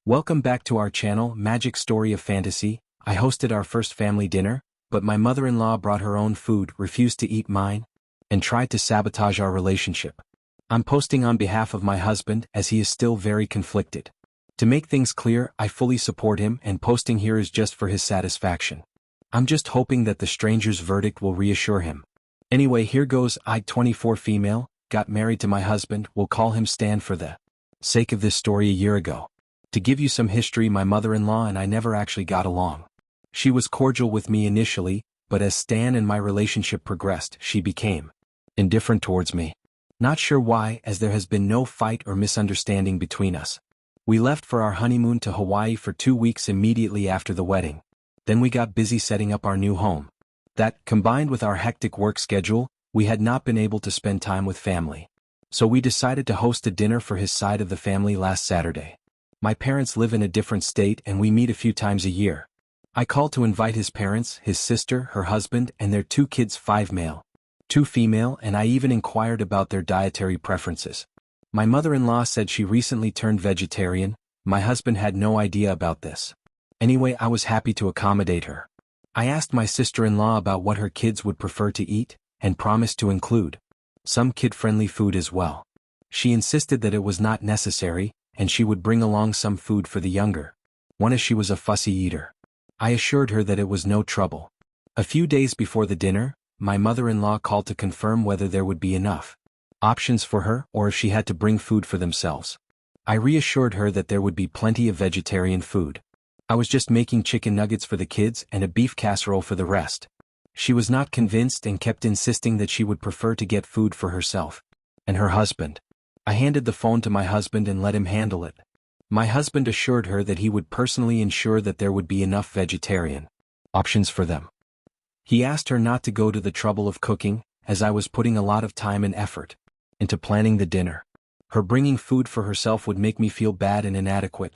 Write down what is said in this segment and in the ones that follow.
Welcome back to our channel, Magic Story of Fantasy. I hosted our first family dinner, but my mother-in-law brought her own food, refused to eat mine, and tried to sabotage our relationship. I'm posting on behalf of my husband as he is still very conflicted. To make things clear, I fully support him and posting here is just for his satisfaction. I'm just hoping that the stranger's verdict will reassure him. Anyway, here goes. I, 24 female, got married to my husband, we'll call him Stan for the sake of this story a year ago. To give you some history, my mother-in-law and I never actually got along. She was cordial with me initially, but as Stan and my relationship progressed, she became indifferent towards me. Not sure why, as there has been no fight or misunderstanding between us. We left for our honeymoon to Hawaii for 2 weeks immediately after the wedding. Then we got busy setting up our new home. That, combined with our hectic work schedule, we had not been able to spend time with family. So we decided to host a dinner for his side of the family last Saturday. My parents live in a different state and we meet a few times a year. I called to invite his parents, his sister, her husband, and their 2 kids, 5 male, 2 female, and I even inquired about their dietary preferences. My mother-in-law said she recently turned vegetarian. My husband had no idea about this. Anyway, I was happy to accommodate her. I asked my sister-in-law about what her kids would prefer to eat, and promised to include some kid-friendly food as well. She insisted that it was not necessary, and she would bring along some food for the younger one as she was a fussy eater. I assured her that it was no trouble. A few days before the dinner, my mother-in-law called to confirm whether there would be enough options for her or if she had to bring food for themselves. I reassured her that there would be plenty of vegetarian food. I was just making chicken nuggets for the kids and a beef casserole for the rest. She was not convinced and kept insisting that she would prefer to get food for herself and her husband. I handed the phone to my husband and let him handle it. My husband assured her that he would personally ensure that there would be enough vegetarian options for them. He asked her not to go to the trouble of cooking, as I was putting a lot of time and effort into planning the dinner. Her bringing food for herself would make me feel bad and inadequate.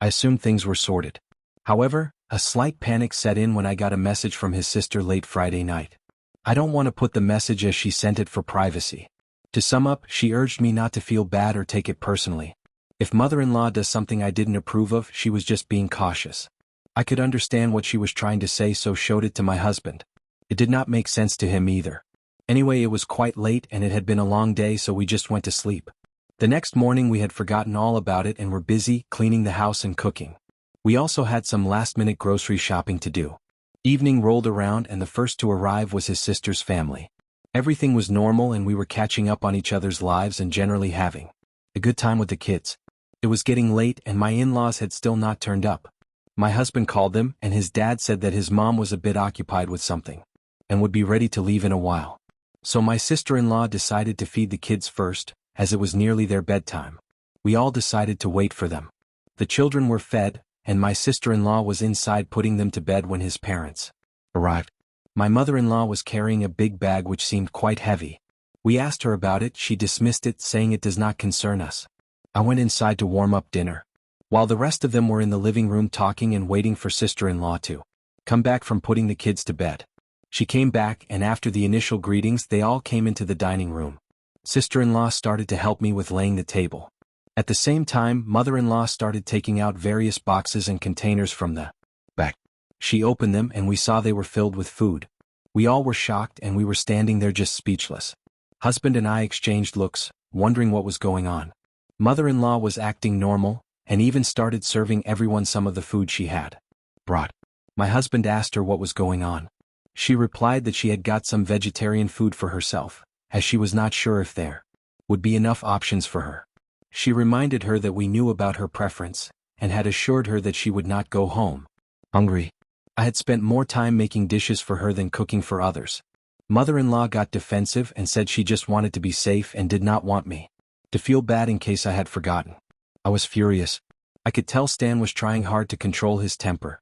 I assumed things were sorted. However, a slight panic set in when I got a message from his sister late Friday night. I don't want to put the message as she sent it for privacy. To sum up, she urged me not to feel bad or take it personally. If mother-in-law does something I didn't approve of, she was just being cautious. I could understand what she was trying to say, so showed it to my husband. It did not make sense to him either. Anyway, it was quite late and it had been a long day, so we just went to sleep. The next morning we had forgotten all about it and were busy cleaning the house and cooking. We also had some last-minute grocery shopping to do. Evening rolled around and the first to arrive was his sister's family. Everything was normal and we were catching up on each other's lives and generally having a good time with the kids. It was getting late and my in-laws had still not turned up. My husband called them and his dad said that his mom was a bit occupied with something and would be ready to leave in a while. So my sister-in-law decided to feed the kids first, as it was nearly their bedtime. We all decided to wait for them. The children were fed, and my sister-in-law was inside putting them to bed when his parents arrived. My mother-in-law was carrying a big bag which seemed quite heavy. We asked her about it, she dismissed it, saying it does not concern us. I went inside to warm up dinner, while the rest of them were in the living room talking and waiting for sister-in-law to come back from putting the kids to bed. She came back and after the initial greetings they all came into the dining room. Sister-in-law started to help me with laying the table. At the same time, mother-in-law started taking out various boxes and containers from the back. She opened them and we saw they were filled with food. We all were shocked and we were standing there just speechless. Husband and I exchanged looks, wondering what was going on. Mother-in-law was acting normal, and even started serving everyone some of the food she had brought. My husband asked her what was going on. She replied that she had got some vegetarian food for herself, as she was not sure if there would be enough options for her. She reminded her that we knew about her preference, and had assured her that she would not go home hungry. I had spent more time making dishes for her than cooking for others. Mother-in-law got defensive and said she just wanted to be safe and did not want me to feel bad in case I had forgotten. I was furious. I could tell Stan was trying hard to control his temper.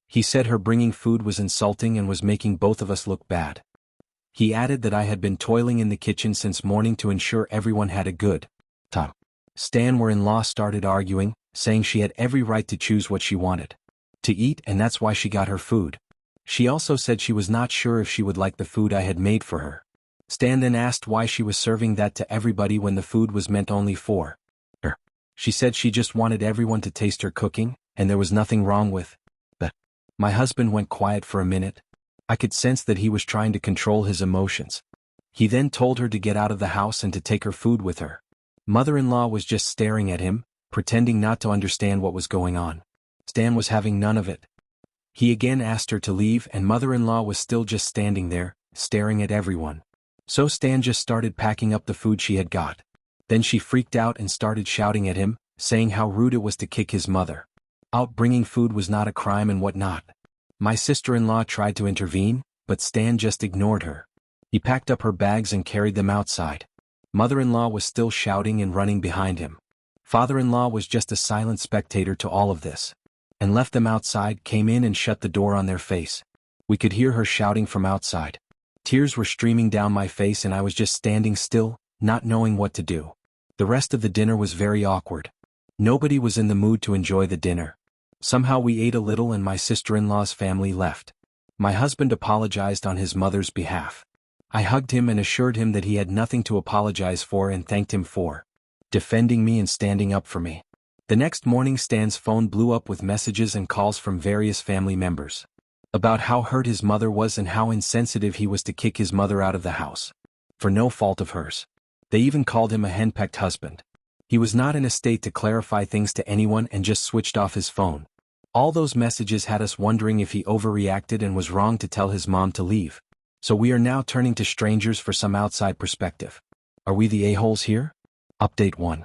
He said her bringing food was insulting and was making both of us look bad. He added that I had been toiling in the kitchen since morning to ensure everyone had a good time. Stan in-law started arguing, saying she had every right to choose what she wanted to eat and that's why she got her food. She also said she was not sure if she would like the food I had made for her. Stan then asked why she was serving that to everybody when the food was meant only for her. She said she just wanted everyone to taste her cooking, and there was nothing wrong with that. My husband went quiet for a minute. I could sense that he was trying to control his emotions. He then told her to get out of the house and to take her food with her. Mother-in-law was just staring at him, pretending not to understand what was going on. Stan was having none of it. He again asked her to leave, and mother-in-law was still just standing there, staring at everyone. So Stan just started packing up the food she had got. Then she freaked out and started shouting at him, saying how rude it was to kick his mother. Out bringing food was not a crime and whatnot. My sister-in-law tried to intervene, but Stan just ignored her. He packed up her bags and carried them outside. Mother-in-law was still shouting and running behind him. Father-in-law was just a silent spectator to all of this. And left them outside, came in and shut the door on their face. We could hear her shouting from outside. Tears were streaming down my face and I was just standing still, not knowing what to do. The rest of the dinner was very awkward. Nobody was in the mood to enjoy the dinner. Somehow we ate a little and my sister-in-law's family left. My husband apologized on his mother's behalf. I hugged him and assured him that he had nothing to apologize for and thanked him for defending me and standing up for me. The next morning Stan's phone blew up with messages and calls from various family members about how hurt his mother was and how insensitive he was to kick his mother out of the house. For no fault of hers. They even called him a henpecked husband. He was not in a state to clarify things to anyone and just switched off his phone. All those messages had us wondering if he overreacted and was wrong to tell his mom to leave. So we are now turning to strangers for some outside perspective. Are we the a-holes here? Update 1.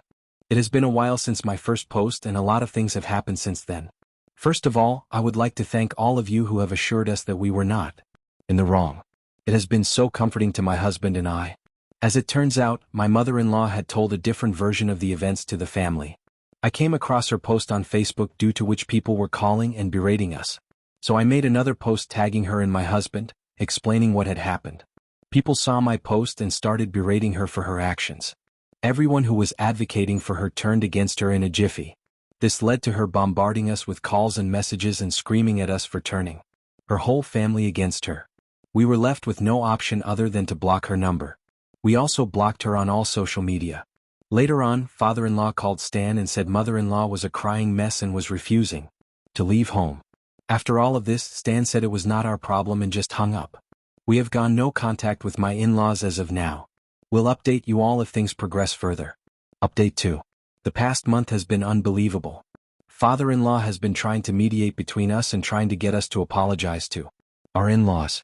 It has been a while since my first post and a lot of things have happened since then. First of all, I would like to thank all of you who have assured us that we were not in the wrong. It has been so comforting to my husband and I. As it turns out, my mother-in-law had told a different version of the events to the family. I came across her post on Facebook due to which people were calling and berating us. So I made another post tagging her and my husband, explaining what had happened. People saw my post and started berating her for her actions. Everyone who was advocating for her turned against her in a jiffy. This led to her bombarding us with calls and messages and screaming at us for turning her whole family against her. We were left with no option other than to block her number. We also blocked her on all social media. Later on, father-in-law called Stan and said mother-in-law was a crying mess and was refusing to leave home. After all of this, Stan said it was not our problem and just hung up. We have gone no contact with my in-laws as of now. We'll update you all if things progress further. Update 2. The past month has been unbelievable. Father-in-law has been trying to mediate between us and trying to get us to apologize to our in-laws.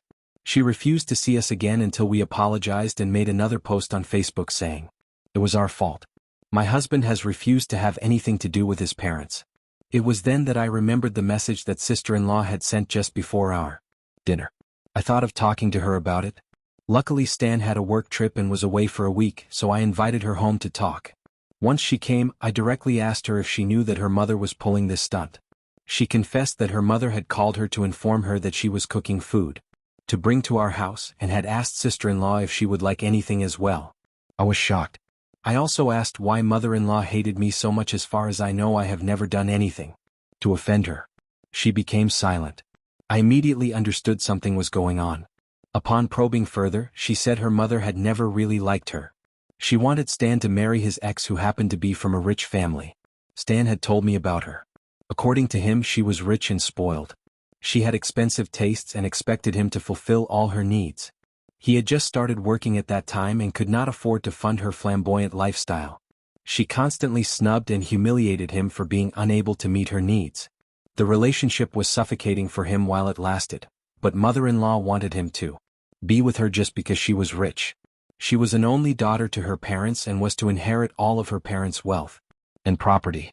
She refused to see us again until we apologized and made another post on Facebook saying it was our fault. My husband has refused to have anything to do with his parents. It was then that I remembered the message that sister-in-law had sent just before our dinner. I thought of talking to her about it. Luckily Stan had a work trip and was away for a week, so I invited her home to talk. Once she came, I directly asked her if she knew that her mother was pulling this stunt. She confessed that her mother had called her to inform her that she was cooking food to bring to our house and had asked sister-in-law if she would like anything as well. I was shocked. I also asked why mother-in-law hated me so much. As far as I know, I have never done anything to offend her. She became silent. I immediately understood something was going on. Upon probing further, she said her mother had never really liked her. She wanted Stan to marry his ex, who happened to be from a rich family. Stan had told me about her. According to him, she was rich and spoiled. She had expensive tastes and expected him to fulfill all her needs. He had just started working at that time and could not afford to fund her flamboyant lifestyle. She constantly snubbed and humiliated him for being unable to meet her needs. The relationship was suffocating for him while it lasted, but mother-in-law wanted him to be with her just because she was rich. She was an only daughter to her parents and was to inherit all of her parents' wealth and property.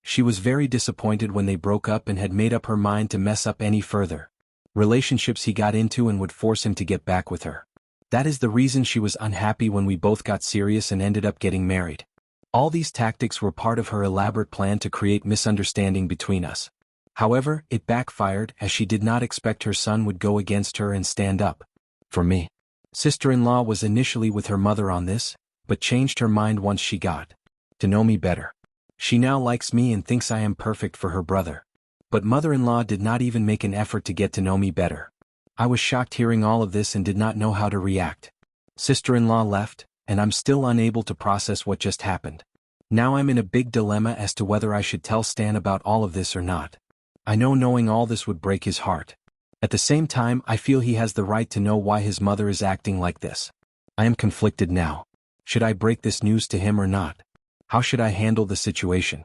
She was very disappointed when they broke up and had made up her mind to mess up any further relationships he got into and would force him to get back with her. That is the reason she was unhappy when we both got serious and ended up getting married. All these tactics were part of her elaborate plan to create misunderstanding between us. However, it backfired, as she did not expect her son would go against her and stand up for me. Sister-in-law was initially with her mother on this, but changed her mind once she got to know me better. She now likes me and thinks I am perfect for her brother. But mother-in-law did not even make an effort to get to know me better. I was shocked hearing all of this and did not know how to react. Sister-in-law left, and I'm still unable to process what just happened. Now I'm in a big dilemma as to whether I should tell Stan about all of this or not. I know knowing all this would break his heart. At the same time, I feel he has the right to know why his mother is acting like this. I am conflicted now. Should I break this news to him or not? How should I handle the situation?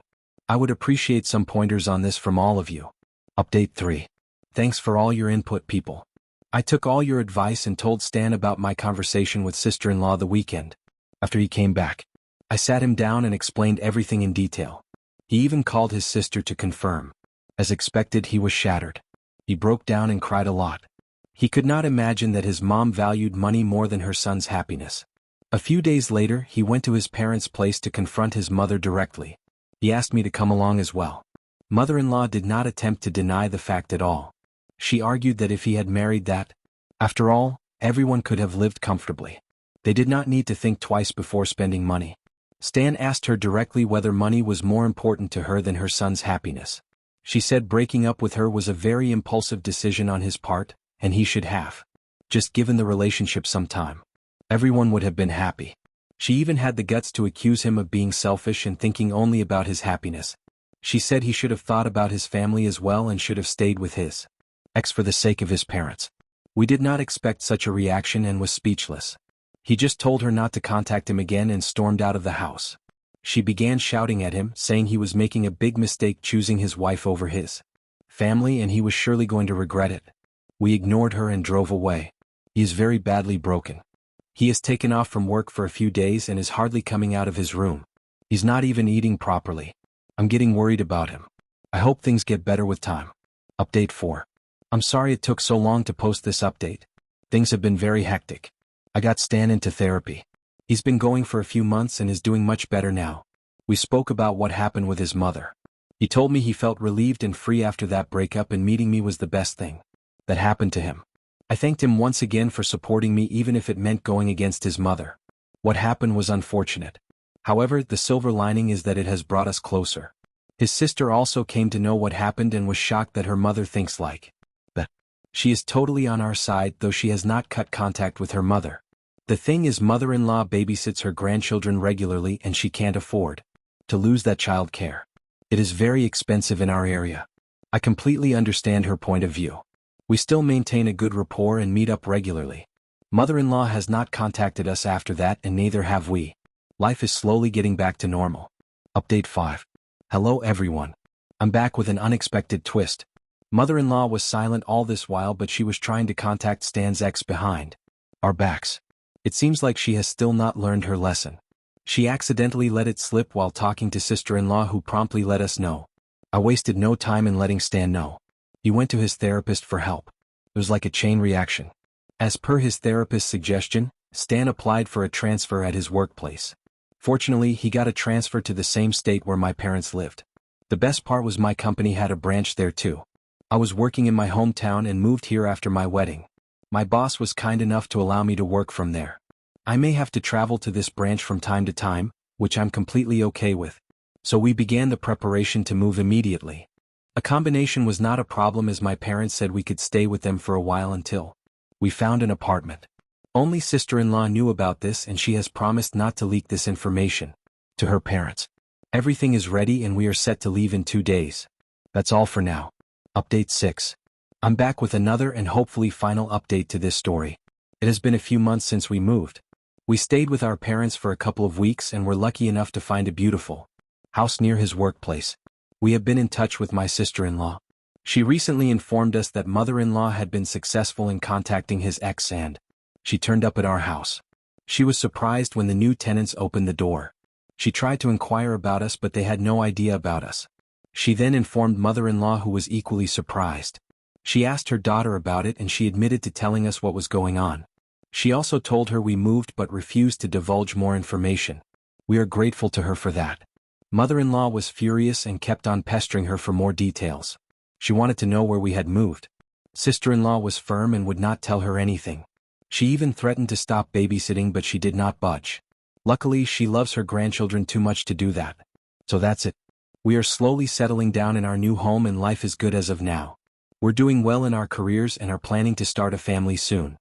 I would appreciate some pointers on this from all of you. Update 3. Thanks for all your input, people. I took all your advice and told Stan about my conversation with sister-in-law the weekend. After he came back, I sat him down and explained everything in detail. He even called his sister to confirm. As expected, he was shattered. He broke down and cried a lot. He could not imagine that his mom valued money more than her son's happiness. A few days later, he went to his parents' place to confront his mother directly. He asked me to come along as well. Mother-in-law did not attempt to deny the fact at all. She argued that if he had married that, after all, everyone could have lived comfortably. They did not need to think twice before spending money. Stan asked her directly whether money was more important to her than her son's happiness. She said breaking up with her was a very impulsive decision on his part, and he should have just given the relationship some time. Everyone would have been happy. She even had the guts to accuse him of being selfish and thinking only about his happiness. She said he should have thought about his family as well and should have stayed with his ex for the sake of his parents. We did not expect such a reaction and was speechless. He just told her not to contact him again and stormed out of the house. She began shouting at him, saying he was making a big mistake choosing his wife over his family and he was surely going to regret it. We ignored her and drove away. He is very badly broken. He has taken off from work for a few days and is hardly coming out of his room. He's not even eating properly. I'm getting worried about him. I hope things get better with time. Update 4. I'm sorry it took so long to post this update. Things have been very hectic. I got Stan into therapy. He's been going for a few months and is doing much better now. We spoke about what happened with his mother. He told me he felt relieved and free after that breakup and meeting me was the best thing that happened to him. I thanked him once again for supporting me even if it meant going against his mother. What happened was unfortunate. However, the silver lining is that it has brought us closer. His sister also came to know what happened and was shocked that her mother thinks like that. She is totally on our side, though she has not cut contact with her mother. The thing is, mother-in-law babysits her grandchildren regularly and she can't afford to lose that child care. It is very expensive in our area. I completely understand her point of view. We still maintain a good rapport and meet up regularly. Mother-in-law has not contacted us after that and neither have we. Life is slowly getting back to normal. Update 5. Hello everyone. I'm back with an unexpected twist. Mother-in-law was silent all this while, but she was trying to contact Stan's ex behind our backs. It seems like she has still not learned her lesson. She accidentally let it slip while talking to sister-in-law, who promptly let us know. I wasted no time in letting Stan know. He went to his therapist for help. It was like a chain reaction. As per his therapist's suggestion, Stan applied for a transfer at his workplace. Fortunately, he got a transfer to the same state where my parents lived. The best part was my company had a branch there too. I was working in my hometown and moved here after my wedding. My boss was kind enough to allow me to work from there. I may have to travel to this branch from time to time, which I'm completely okay with. So we began the preparation to move immediately. A combination was not a problem, as my parents said we could stay with them for a while until we found an apartment. Only sister-in-law knew about this and she has promised not to leak this information to her parents. Everything is ready and we are set to leave in 2 days. That's all for now. Update 6. I'm back with another and hopefully final update to this story. It has been a few months since we moved. We stayed with our parents for a couple of weeks and were lucky enough to find a beautiful house near his workplace. We have been in touch with my sister-in-law. She recently informed us that mother-in-law had been successful in contacting his ex and she turned up at our house. She was surprised when the new tenants opened the door. She tried to inquire about us, but they had no idea about us. She then informed mother-in-law, who was equally surprised. She asked her daughter about it and she admitted to telling us what was going on. She also told her we moved but refused to divulge more information. We are grateful to her for that. Mother-in-law was furious and kept on pestering her for more details. She wanted to know where we had moved. Sister-in-law was firm and would not tell her anything. She even threatened to stop babysitting, but she did not budge. Luckily, she loves her grandchildren too much to do that. So that's it. We are slowly settling down in our new home and life is good as of now. We're doing well in our careers and are planning to start a family soon.